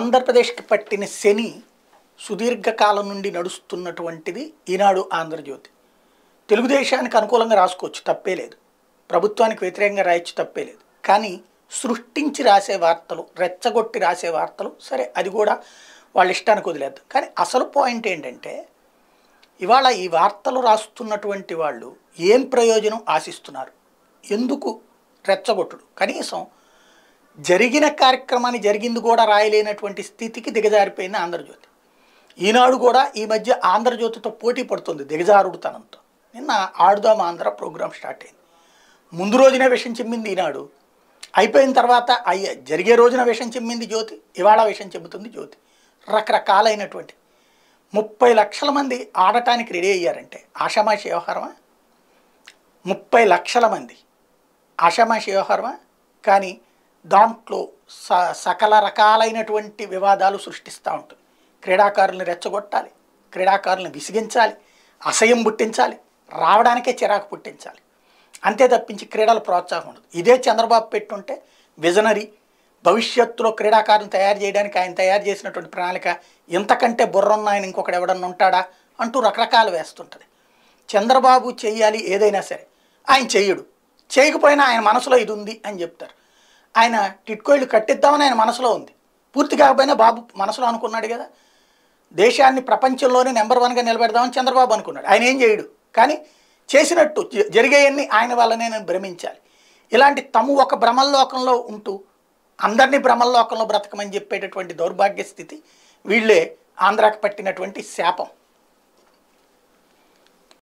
ఆంధ్రప్రదేశ్కి పట్టిన శని సుదీర్ఘకాలం నుండి నడుస్తున్నటువంటిది ఈనాడు ఆంధ్రజ్యోతి. తెలుగుదేశానికి అనుకూలంగా రాసుకోవచ్చు, తప్పే లేదు. ప్రభుత్వానికి వ్యతిరేకంగా రాయొచ్చు, తప్పే లేదు. కానీ సృష్టించి రాసే వార్తలు, రెచ్చగొట్టి రాసే వార్తలు, సరే అది కూడా వాళ్ళ ఇష్టానికి వదిలేద్దాం. కానీ అసలు పాయింట్ ఏంటంటే, ఇవాళ ఈ వార్తలు రాస్తున్నటువంటి వాళ్ళు ఏం ప్రయోజనం ఆశిస్తున్నారు, ఎందుకు రెచ్చగొట్టుడు? కనీసం జరిగిన కార్యక్రమాన్ని జరిగింది కూడా రాయలేనటువంటి స్థితికి దిగజారిపోయింది ఆంధ్రజ్యోతి. ఈనాడు కూడా ఈ మధ్య ఆంధ్రజ్యోతితో పోటీ పడుతుంది దిగజారుడుతనంతో. నిన్న ఆడుదాం ఆంధ్ర ప్రోగ్రాం స్టార్ట్ అయింది. ముందు రోజునే విషయం చెమ్మింది ఈనాడు, అయిపోయిన తర్వాత జరిగే రోజున విషయం చెమ్మింది జ్యోతి, ఇవాళ విషయం చెబుతుంది జ్యోతి. రకరకాలైనటువంటి 30 లక్షల మంది ఆడటానికి రెడీ అయ్యారంటే ఆషామాషి వ్యవహారమా? 30 లక్షల మంది ఆషామాషి వ్యవహారమా? కానీ దాంట్లో సకల రకాలైనటువంటి వివాదాలు సృష్టిస్తూ ఉంటుంది. క్రీడాకారులను రెచ్చగొట్టాలి, క్రీడాకారులను విసిగించాలి, అసహ్యం పుట్టించాలి, రావడానికే చిరాకు పుట్టించాలి. అంతే తప్పించి క్రీడల ప్రోత్సాహం ఉండదు. ఇదే చంద్రబాబు పెట్టుంటే విజనరీ, భవిష్యత్తులో క్రీడాకారులను తయారు చేయడానికి ఆయన తయారు చేసినటువంటి ప్రణాళిక, ఇంతకంటే బుర్రన్న ఆయన ఇంకొకటి ఎవడన్నా ఉంటాడా అంటూ రకరకాలు వేస్తుంటుంది. చంద్రబాబు చేయాలి ఏదైనా సరే, ఆయన చెయ్యడు. చేయకపోయినా ఆయన మనసులో ఇది ఉంది అని చెప్తారు. ఆయన టిట్కో ఇల్లు కట్టిద్దామని ఆయన మనసులో ఉంది, పూర్తి కాకపోయినా బాబు మనసులో అనుకున్నాడు కదా. దేశాన్ని ప్రపంచంలోనే నెంబర్ 1గా నిలబెడదామని చంద్రబాబు అనుకున్నాడు. ఆయన ఏం చేయడు, కానీ చేసినట్టు జరిగేయన్నీ ఆయన వల్లనే నేను భ్రమించాలి. ఇలాంటి తము ఒక భ్రమల్లోకంలో ఉంటూ అందరినీ భ్రమల్లోకంలో బ్రతకమని చెప్పేటటువంటి దౌర్భాగ్య స్థితి వీళ్ళే ఆంధ్రాకి పట్టినటువంటి శాపం.